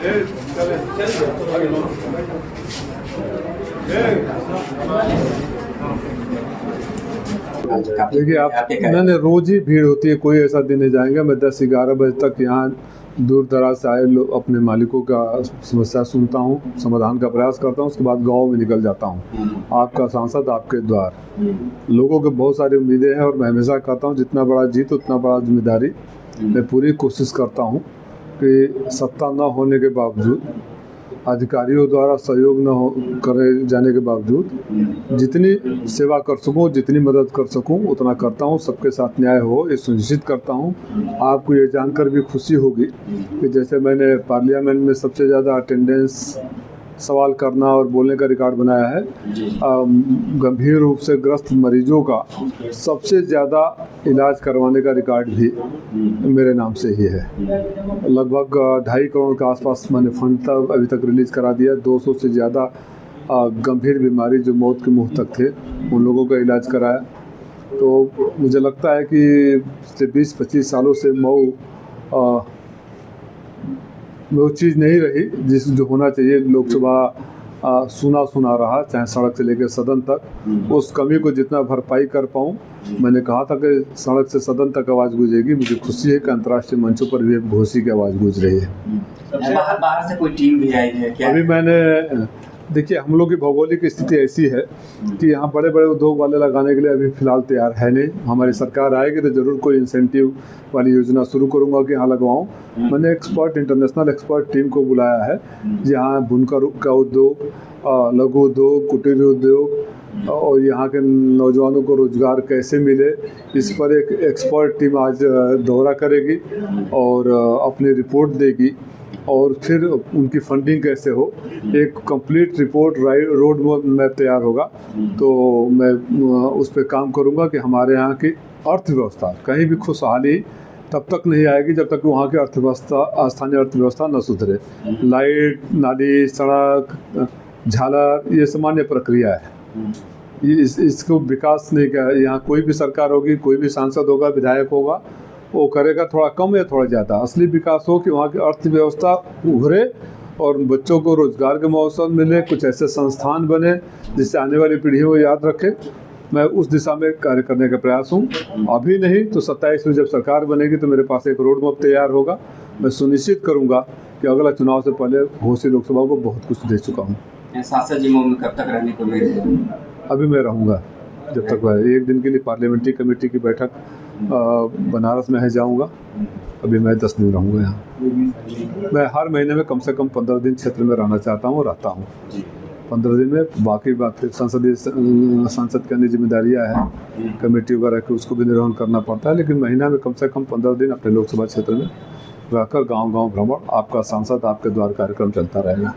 देखिए आप, मैंने रोज ही भीड़ होती है, कोई ऐसा दिन नहीं जाएंगे। मैं 10-11 बजे तक यहाँ दूर दराज से आए लोग अपने मालिकों का समस्या सुनता हूँ, समाधान का प्रयास करता हूँ, उसके बाद गाँव में निकल जाता हूँ। आपका सांसद आपके द्वार। लोगों के बहुत सारी उम्मीदें हैं और मैं हमेशा कहता हूँ जितना बड़ा जीत उतना बड़ा जिम्मेदारी। मैं पूरी कोशिश करता हूँ कि सत्ता न होने के बावजूद, अधिकारियों द्वारा सहयोग न हो करे जाने के बावजूद जितनी सेवा कर सकूं, जितनी मदद कर सकूं उतना करता हूं। सबके साथ न्याय हो ये सुनिश्चित करता हूं। आपको ये जानकर भी खुशी होगी कि जैसे मैंने पार्लियामेंट में सबसे ज़्यादा अटेंडेंस, सवाल करना और बोलने का रिकॉर्ड बनाया है। गंभीर रूप से ग्रस्त मरीजों का सबसे ज़्यादा इलाज करवाने का रिकॉर्ड भी मेरे नाम से ही है। लगभग 2.5 करोड़ के आसपास मैंने फंड तक अभी तक रिलीज़ करा दिया। 200 से ज़्यादा गंभीर बीमारी जो मौत के मुंह तक थे उन लोगों का इलाज कराया। तो मुझे लगता है कि पिछले 20-25 सालों से मऊ वो चीज़ नहीं रही जिस जो होना चाहिए। लोकसभा सुना सुना रहा, चाहे सड़क से लेकर सदन तक। उस कमी को जितना भरपाई कर पाऊँ, मैंने कहा था कि सड़क से सदन तक आवाज़ गूंजेगी। मुझे खुशी है कि अंतर्राष्ट्रीय मंचों पर भी घोषी की आवाज़ गूंज रही है। बाहर से कोई टीम भी आई है क्या? अभी मैंने, देखिए हम लोग की भौगोलिक स्थिति ऐसी है कि यहाँ बड़े बड़े उद्योग वाले लगाने के लिए अभी फ़िलहाल तैयार है नहीं। हमारी सरकार आएगी तो ज़रूर कोई इंसेंटिव वाली योजना शुरू करूँगा कि यहाँ लगवाऊँ। मैंने इंटरनेशनल एक्सपर्ट टीम को बुलाया है जहाँ बुनकर का उद्योग, लघु उद्योग, कुटीर उद्योग और यहाँ के नौजवानों को रोज़गार कैसे मिले, इस पर एक एक्सपर्ट टीम आज दौरा करेगी और अपनी रिपोर्ट देगी और फिर उनकी फंडिंग कैसे हो, एक कंप्लीट रिपोर्ट रोड मैप तैयार होगा। तो मैं उस पर काम करूँगा कि हमारे यहाँ की अर्थव्यवस्था कहीं भी खुशहाली तब तक नहीं आएगी जब तक वहाँ की अर्थव्यवस्था, स्थानीय अर्थव्यवस्था न सुधरे। लाइट, नाली, सड़क, झालर ये सामान्य प्रक्रिया है। इसको विकास नहीं किया। यहाँ कोई भी सरकार होगी, कोई भी सांसद होगा, विधायक होगा, वो करेगा थोड़ा कम या थोड़ा ज़्यादा। असली विकास हो कि वहाँ की अर्थव्यवस्था उभरे और बच्चों को रोज़गार के मौसम मिले, कुछ ऐसे संस्थान बने जिससे आने वाली पीढ़ियों को याद रखे। मैं उस दिशा में कार्य करने का प्रयास हूँ। अभी नहीं तो 27 में जब सरकार बनेगी तो मेरे पास एक रोड मैप तैयार होगा। मैं सुनिश्चित करूँगा कि अगला चुनाव से पहले घोषी लोकसभा को बहुत कुछ दे चुका हूँ। सांसद जी में कब तक रहने को मिल? अभी मैं रहूँगा जब तक वह एक दिन के लिए पार्लियामेंट्री कमेटी की बैठक बनारस में है जाऊँगा। अभी मैं 10 दिन रहूँगा यहाँ। मैं हर महीने में कम से कम 15 दिन क्षेत्र में रहना चाहता हूँ, रहता हूँ। 15 दिन में बाकी बात फिर सांसद की अन्य जिम्मेदारियाँ हैं, कमेटी वगैरह की, उसको भी निर्वहन करना पड़ता है। लेकिन महीना में कम से कम 15 दिन अपने लोकसभा क्षेत्र में रहकर गाँव-गाँव भ्रमण, आपका सांसद आपके द्वार कार्यक्रम चलता रहेगा।